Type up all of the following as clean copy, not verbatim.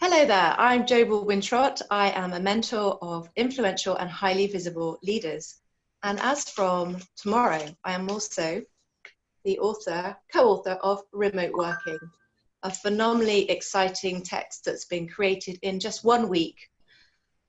Hello there, I'm Jo Baldwin Trott. I am a mentor of influential and highly visible leaders. And as from tomorrow, I am also the co-author of Remote Working, a phenomenally exciting text that's been created in just 1 week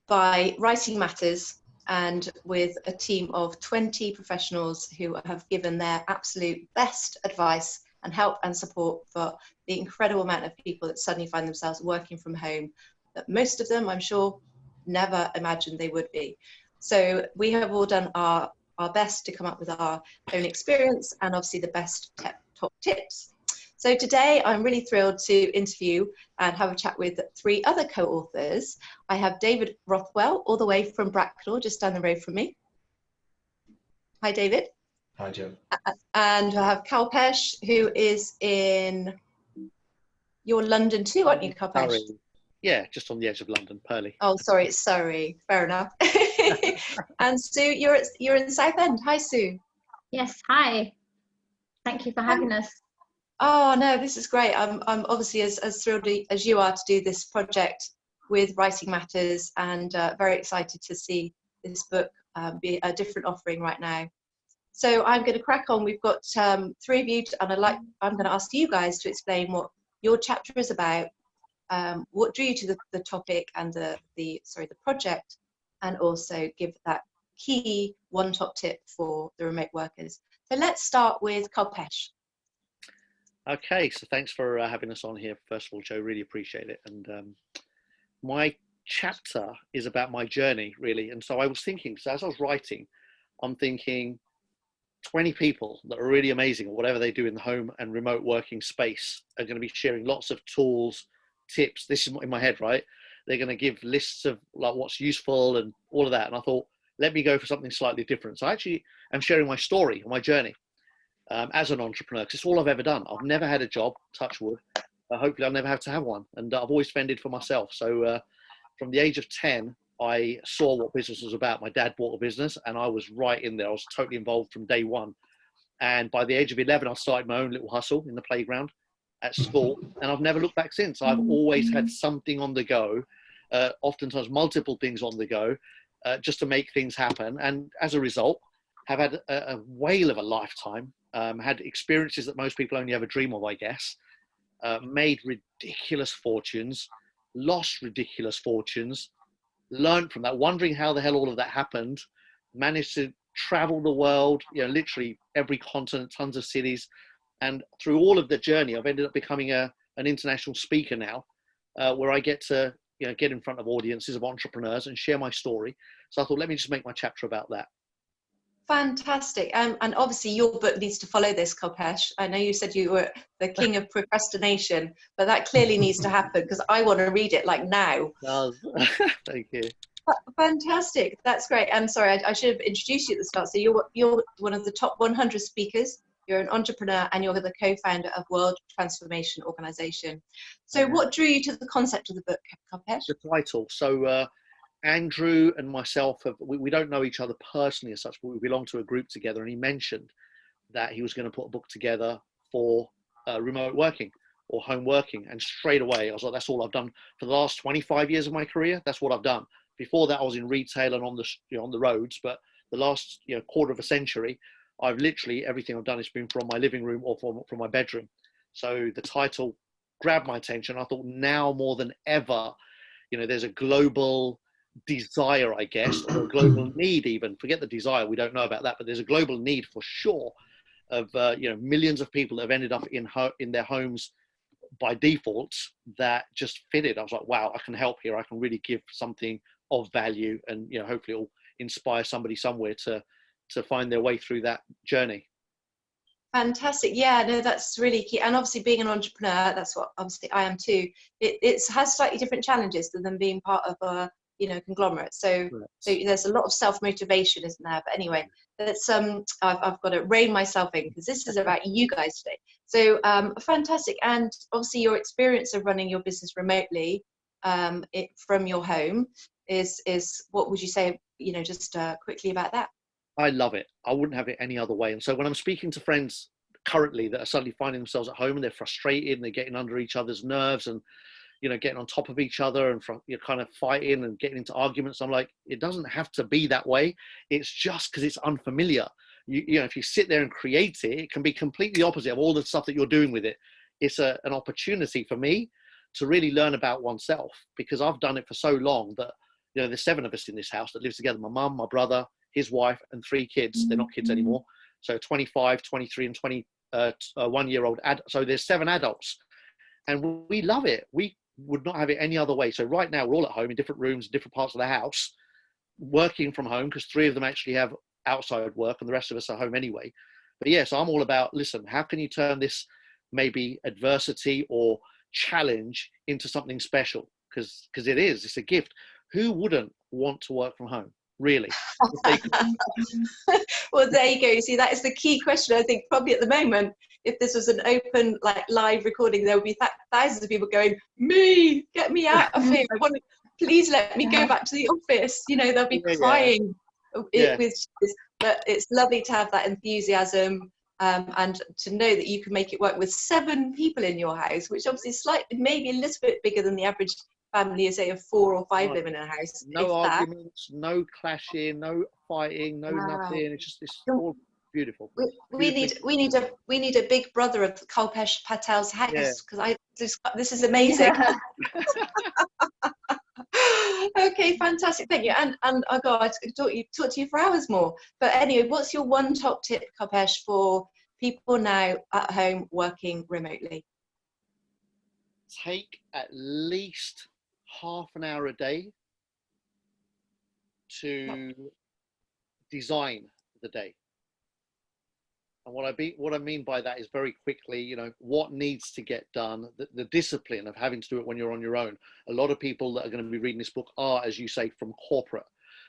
by Writing Matters and with a team of 20 professionals who have given their absolute best advice and help and support for the incredible amount of people that suddenly find themselves working from home, that most of them, I'm sure, never imagined they would be. So we have all done our best to come up with our own experience and obviously the best top tips. So today I'm really thrilled to interview and have a chat with 3 other co-authors. I have David Rothwell, all the way from Bracknell, just down the road from me. Hi, David. Hi, Jo. And I have Kalpesh, who is in your London too, aren't you, Kalpesh? Surrey. Yeah, just on the edge of London, Purley. Oh, sorry, it's Surrey. Fair enough. And Sue, you're in Southend. Hi, Sue. Yes, hi. Thank you for having us. Oh no, this is great. I'm obviously as thrilled as you are to do this project with Writing Matters, and very excited to see this book be a different offering right now. So I'm going to crack on. We've got 3 of you, and I'm going to ask you guys to explain what your chapter is about, what drew you to the topic and the project, and also give that key one top tip for the remote workers. So let's start with Kalpesh. Okay, so thanks for having us on here. First of all, Jo, really appreciate it. And my chapter is about my journey, really. And so I was thinking, so as I was writing, I'm thinking 20 people that are really amazing at whatever they do in the home and remote working space are going to be sharing lots of tools, tips. This is in my head, right? They're going to give lists of like what's useful and all of that. And I thought, let me go for something slightly different. So I actually am sharing my story, my journey as an entrepreneur, because it's all I've ever done. I've never had a job, touch wood. Hopefully I'll never have to have one. And I've always fended for myself. So from the age of 10, I saw what business was about. My dad bought a business and I was right in there. I was totally involved from day one. And by the age of 11, I started my own little hustle in the playground at school. And I've never looked back since. I've always had something on the go, oftentimes multiple things on the go, just to make things happen. And as a result, have had a whale of a lifetime, had experiences that most people only ever dream of, I guess, made ridiculous fortunes, lost ridiculous fortunes, learned from that, wondering how the hell all of that happened, managed to travel the world, literally every continent, tons of cities. And through all of the journey, I've ended up becoming an international speaker now, where I get to get in front of audiences of entrepreneurs and share my story. So I thought, let me just make my chapter about that. Fantastic. And obviously your book needs to follow this, Kalpesh. I know you said you were the king of procrastination, but that clearly needs to happen because I want to read it like now. Thank you. Fantastic. That's great. I'm sorry, I should have introduced you at the start. So you're one of the top 100 speakers. You're an entrepreneur and you're the co-founder of World Transformation Organization. So what drew you to the concept of the book, Kalpesh? The title. So Andrew and myself, we don't know each other personally as such, but we belong to a group together. And he mentioned that he was going to put a book together for remote working or home working. And straight away, I was like, that's all I've done for the last 25 years of my career. That's what I've done. Before that, I was in retail and on the roads. But the last quarter of a century, I've literally, everything I've done has been from my living room or from my bedroom. So the title grabbed my attention. I thought now more than ever, there's a global desire, I guess, or a global need even. Forget the desire, we don't know about that, but there's a global need for sure of millions of people that have ended up in their homes by default that just fitted. I was like, wow, I can help here. I can really give something of value, and hopefully it'll inspire somebody somewhere to find their way through that journey. Fantastic. Yeah, no, that's really key. And obviously being an entrepreneur, that's what obviously I am too. It has slightly different challenges than being part of a conglomerate. So there's a lot of self-motivation, isn't there? But anyway, that's I've got to rein myself in because this is about you guys today. So fantastic. And obviously your experience of running your business remotely from your home is what would you say, just quickly about that? I love it. I wouldn't have it any other way. And so when I'm speaking to friends currently that are suddenly finding themselves at home and they're frustrated and they're getting under each other's nerves and you know, getting on top of each other and you're kind of fighting and getting into arguments. I'm like, it doesn't have to be that way. It's just because it's unfamiliar. You know, if you sit there and create it, it can be completely opposite of all the stuff that you're doing with it. It's an opportunity for me to really learn about oneself, because I've done it for so long that, you know, there's 7 of us in this house that lives together. My mum, my brother, his wife, and 3 kids. They're not kids anymore. So 25, 23, and 21-year-old. So there's 7 adults. And we love it. We would not have it any other way. So right now we're all at home in different rooms, different parts of the house, working from home, because 3 of them actually have outside work and the rest of us are home anyway. But yeah, so I'm all about, listen, how can you turn this maybe adversity or challenge into something special? Because it's a gift. Who wouldn't want to work from home, really? Well, there you go. See, that is the key question. I think probably at the moment, if this was an open, like, live recording, there would be thousands of people going, me, get me out of here. Please let me go back to the office. You know, they'll be crying. But it's lovely to have that enthusiasm, and to know that you can make it work with 7 people in your house, which obviously is slightly, maybe a little bit bigger than the average family, say, of 4 or 5 living in a house. No arguments, no clashing, no fighting, no nothing. It's all beautiful. We need a big brother of Kalpesh Patel's house, because this is amazing. Okay, fantastic, thank you. And oh God, I could talk to you for hours more. But anyway, what's your one top tip, Kalpesh, for people now at home working remotely? Take at least half an hour a day to design the day. And what I mean by that is, very quickly, you know, what needs to get done, the discipline of having to do it when you're on your own. A lot of people that are going to be reading this book are, as you say, from corporate.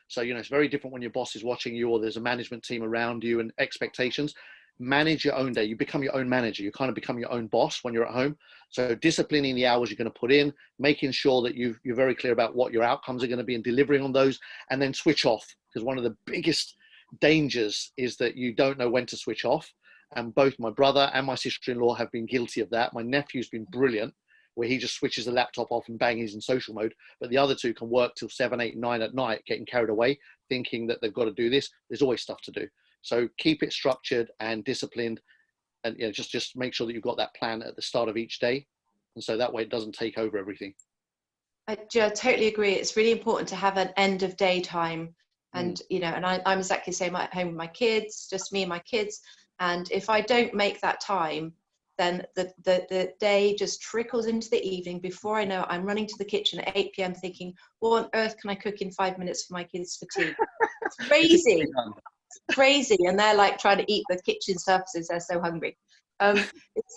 So, you know, it's very different when your boss is watching you or there's a management team around you and expectations. Manage your own day. You become your own manager. You kind of become your own boss when you're at home. So disciplining the hours you're going to put in, making sure that you're very clear about what your outcomes are going to be and delivering on those, and then switch off. Because one of the biggest dangers is that you don't know when to switch off. And both my brother and my sister-in-law have been guilty of that. My nephew's been brilliant, where he just switches the laptop off and bang, he's in social mode. But the other 2 can work till 7, 8, 9 at night, getting carried away, thinking that they've got to do this. There's always stuff to do. So keep it structured and disciplined, and, you know, just make sure that you've got that plan at the start of each day. And so that way it doesn't take over everything. I totally agree. It's really important to have an end of day time. And, you know, and I'm exactly the same. I'm at home with my kids, just me and my kids. And if I don't make that time, then the day just trickles into the evening. Before I know it, I'm running to the kitchen at 8 p.m. thinking, what on earth can I cook in 5 minutes for my kids for tea? It's crazy. Crazy. And they're like trying to eat the kitchen surfaces. They're so hungry.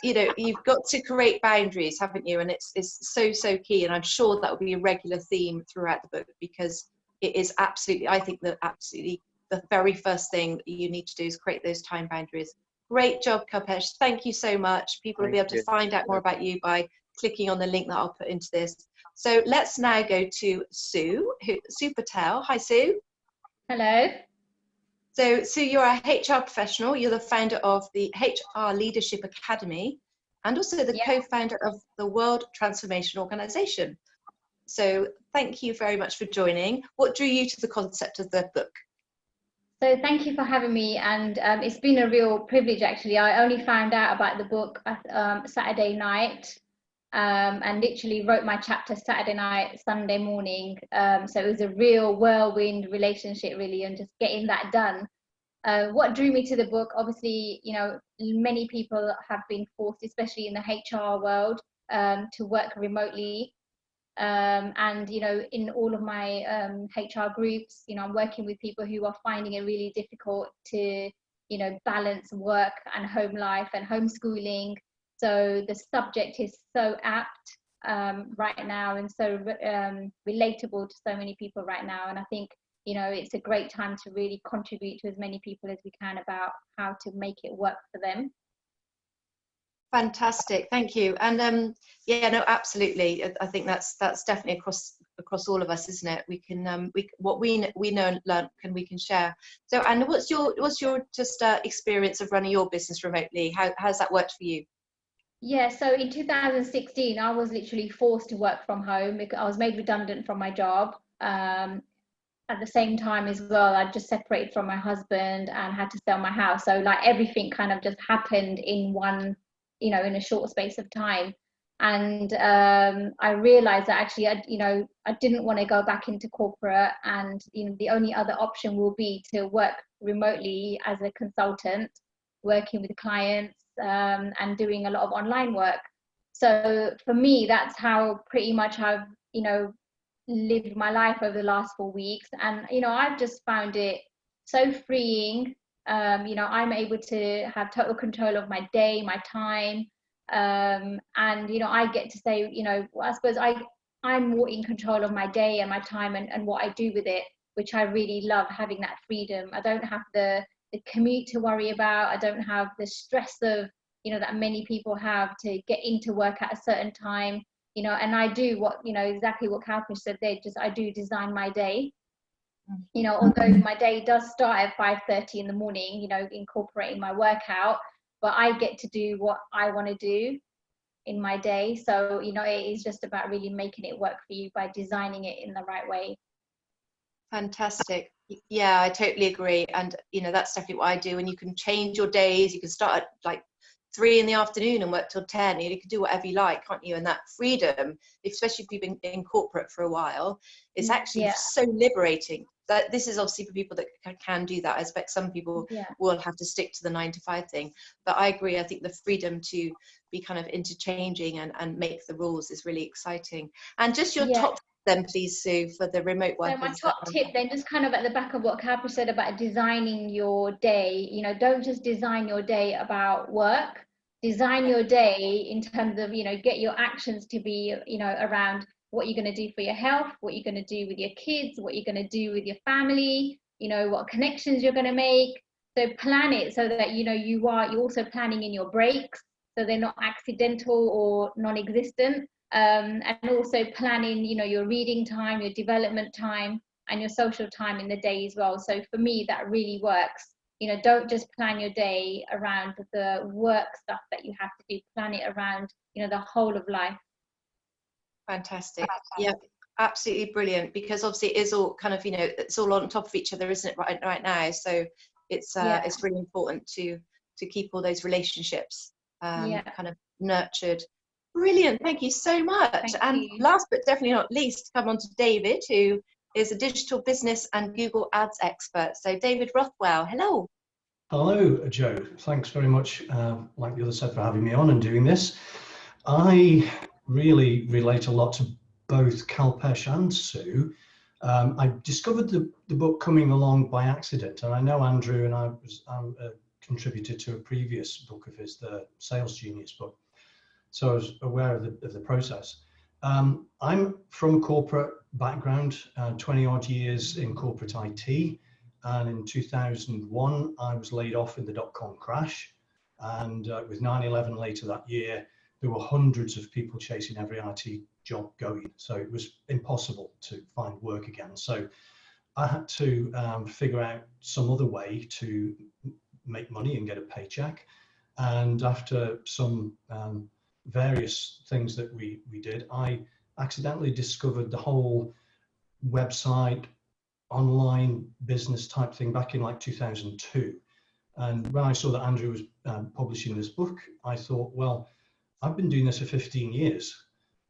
You know, you've got to create boundaries, haven't you? And it's so key. And I'm sure that will be a regular theme throughout the book, because it is absolutely, I think that absolutely the very first thing you need to do is create those time boundaries. Great job, Kalpesh. Thank you so much. People will be able to find out more about you by clicking on the link that I'll put into this. So let's now go to Sue Patel. Hi, Sue. Hello. So Sue, you're a HR professional. You're the founder of the HR Leadership Academy and also the co-founder of the World Transformation Organization. So thank you very much for joining. What drew you to the concept of the book? So thank you for having me, and it's been a real privilege, actually. I only found out about the book Saturday night, and literally wrote my chapter Saturday night, Sunday morning. So it was a real whirlwind relationship, really, and just getting that done. What drew me to the book, obviously, you know, many people have been forced, especially in the HR world, to work remotely. And, you know, in all of my HR groups, you know, I'm working with people who are finding it really difficult to, you know, balance work and home life and homeschooling. So the subject is so apt right now, and so relatable to so many people right now. And I think, you know, it's a great time to really contribute to as many people as we can about how to make it work for them. Fantastic, thank you. And yeah, no, absolutely. I think that's definitely across all of us, isn't it? We can what we know and learn, we can share. So, and what's your just experience of running your business remotely? How's that worked for you? Yeah, so in 2016, I was literally forced to work from home because I was made redundant from my job. At the same time as well, I just separated from my husband and had to sell my house. So like everything kind of just happened in one, in a short space of time. And I realized that actually, I didn't want to go back into corporate, and the only other option will be to work remotely as a consultant, working with clients and doing a lot of online work. So for me, that's how pretty much I've lived my life over the last 4 weeks, and I've just found it so freeing. I'm able to have total control of my day, my time, and I get to say, I suppose I'm more in control of my day and my time, and what I do with it, which I really love, having that freedom. I don't have the commute to worry about. I don't have the stress of that many people have to get into work at a certain time. And I do what, exactly what Kalpesh said there, just I do design my day. Although my day does start at 5:30 in the morning, incorporating my workout, but I get to do what I want to do in my day. So, it is just about really making it work for you by designing it in the right way. Fantastic. Yeah, I totally agree. And, that's definitely what I do. And you can change your days. You can start at like 3 in the afternoon and work till 10. You can do whatever you like, can't you? And that freedom, especially if you've been in corporate for a while, is actually so liberating. That this is obviously for people that can do that. I expect some people will have to stick to the 9 to 5 thing. But I agree. I think the freedom to be kind of interchanging and make the rules is really exciting. And just your top then, please, Sue, for the remote workers. So my top tip then, just kind of at the back of what Kalpesh said about designing your day, don't just design your day about work. Design your day in terms of, get your actions to be, around what you're going to do for your health, what you're going to do with your kids, what you're going to do with your family, what connections you're going to make. So plan it so that, you're also planning in your breaks, so they're not accidental or non-existent. And also planning, your reading time, your development time, and your social time in the day as well. So for me, that really works. Don't just plan your day around the work stuff that you have to do. Plan it around, the whole of life. Fantastic. Yeah, absolutely brilliant. Because obviously it is all kind of, it's all on top of each other, isn't it, right now? So it's really important to keep all those relationships kind of nurtured. Brilliant. Thank you so much. And last but definitely not least, come on to David, who is a digital business and Google Ads expert. So David Rothwell, hello. Hello, Jo. Thanks very much, like the other said, for having me on and doing this. I really relate a lot to both Kalpesh and Sue. I discovered the book coming along by accident, and I know Andrew and I'm a contributor to a previous book of his, the Sales Genius book. So I was aware of the process. I'm from a corporate background, 20 odd years in corporate IT. And in 2001, I was laid off in the dot-com crash. And with 9/11 later that year, there were hundreds of people chasing every IT job going. So it was impossible to find work again. So I had to figure out some other way to make money and get a paycheck. And after some various things that we did, I accidentally discovered the whole website, online business type thing back in like 2002. And when I saw that Andrew was publishing this book, I thought, well, I've been doing this for 15 years.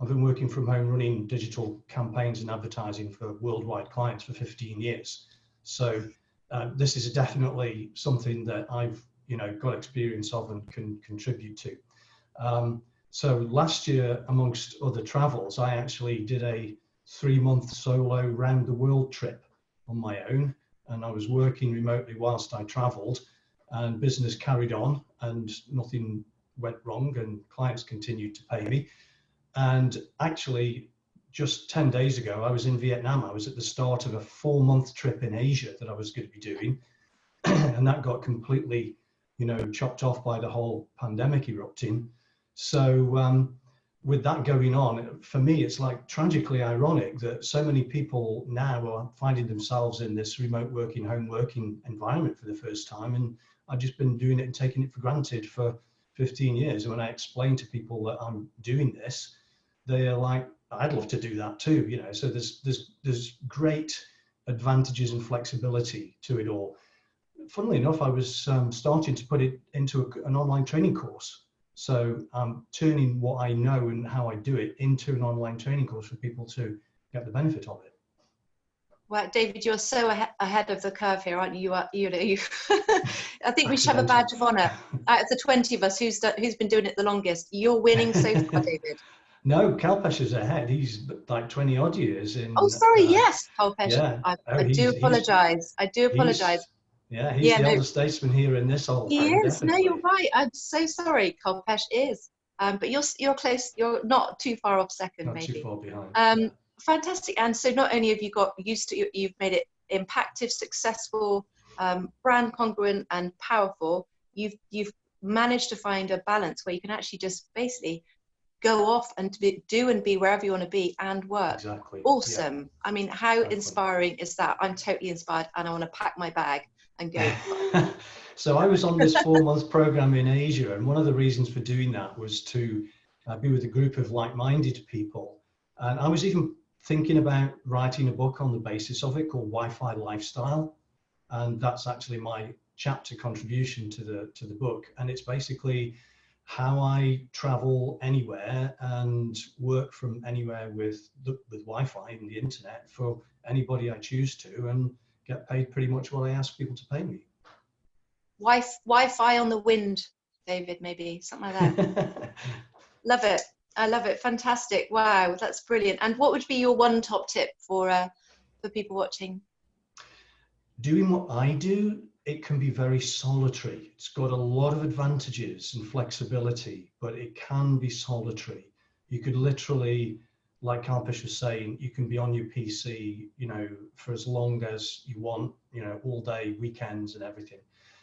I've been working from home running digital campaigns and advertising for worldwide clients for 15 years. So this is definitely something that I've got experience of and can contribute to. So last year, amongst other travels, I actually did a 3-month solo round the world trip on my own, and I was working remotely whilst I traveled, and business carried on and nothing went wrong and clients continued to pay me. And actually just 10 days ago, I was in Vietnam. I was at the start of a 4-month trip in Asia that I was going to be doing. And that got completely, chopped off by the whole pandemic erupting. So with that going on, for me, it's like tragically ironic that so many people now are finding themselves in this remote working, home working environment for the first time. And I've just been doing it and taking it for granted for 15 years. And when I explain to people that I'm doing this, they're like, I'd love to do that too, you know. So there's great advantages and flexibility to it all. Funnily enough, I was starting to put it into an online training course. So I'm turning what I know and how I do it into an online training course for people to get the benefit of it. Well, David, you're so ahead of the curve here, aren't you? I think we should have a badge of honour. Out of the 20 of us, who's been doing it the longest? You're winning so far, David. No, Kalpesh is ahead. He's like 20 odd years in. Oh, sorry. Yes, Kalpesh. Yeah. I do apologise. I do apologise. Yeah, he's the elder statesman here in this whole thing. He is. Definitely. No, you're right. I'm so sorry. Kalpesh is. But you're close. You're not too far off second, Not maybe. too far behind. Yeah. Fantastic. And so not only have you got used to, you've made it impactful, successful, brand congruent and powerful, you've managed to find a balance where you can actually just basically go off and do and be wherever you want to be and work. Exactly. Awesome. Yeah. I mean, how Exactly. Inspiring is that? I'm totally inspired and I want to pack my bag and go. So I was on this 4-month program in Asia, and one of the reasons for doing that was to be with a group of like-minded people. And I was even thinking about writing a book on the basis of it called Wi-Fi Lifestyle, and that's actually my chapter contribution to the book. And it's basically how I travel anywhere and work from anywhere with Wi-Fi and the internet for anybody I choose to, and get paid pretty much what I ask people to pay me. Wi-Fi on the wind, David, maybe something like that. Love it. I love it. Fantastic. Wow, that's brilliant. And what would be your one top tip for people watching? Doing what I do, it can be very solitary. It's got a lot of advantages and flexibility, but it can be solitary. You could literally, like Kalpesh was saying, you can be on your PC, you know, for as long as you want, you know, all day, weekends and everything.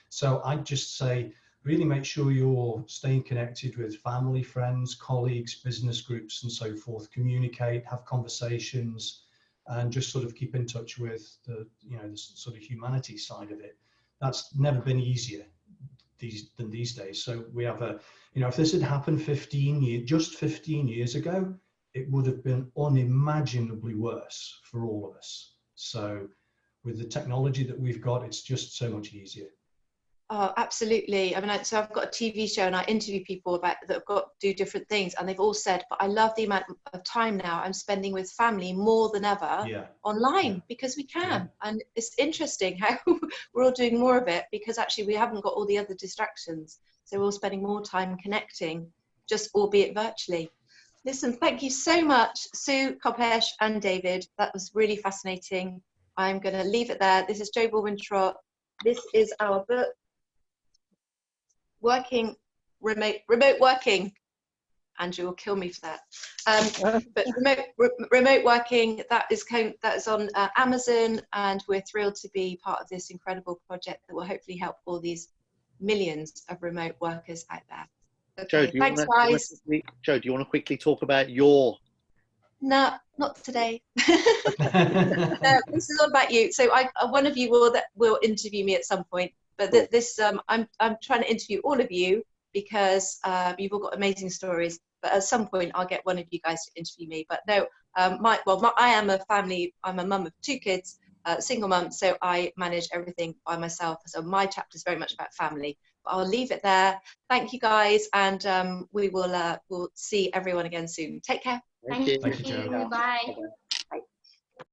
So I'd just say, really make sure you're staying connected with family, friends, colleagues, business groups, and so forth. Communicate, have conversations, and just sort of keep in touch with the sort of humanity side of it. That's never been easier than these days. So we have if this had happened 15 years ago, it would have been unimaginably worse for all of us. So with the technology that we've got, it's just so much easier. Oh, absolutely. I mean, so I've got a TV show and I interview people that have got to do different things, and they've all said, but I love the amount of time now I'm spending with family more than ever online because we can. Yeah. And it's interesting how we're all doing more of it because actually we haven't got all the other distractions. So we're all spending more time connecting, just albeit virtually. Listen, thank you so much, Sue, Kalpesh and David. That was really fascinating. I'm going to leave it there. This is Jo Baldwin Trott. This is our book, Remote Working. Andrew will kill me for that. But remote working, that is on Amazon, and we're thrilled to be part of this incredible project that will hopefully help all these millions of remote workers out there. Okay, Jo, thanks, guys. Jo, do you want to quickly talk about your? No, not today. No, this is all about you. So one of you will interview me at some point. But I'm trying to interview all of you because you've all got amazing stories. But at some point, I'll get one of you guys to interview me. But no, I am I'm a mum of 2 kids, single mum, so I manage everything by myself. So my chapter is very much about family. But I'll leave it there. Thank you, guys, and we'll see everyone again soon. Take care. Thank you. Thank you, Jo. Bye.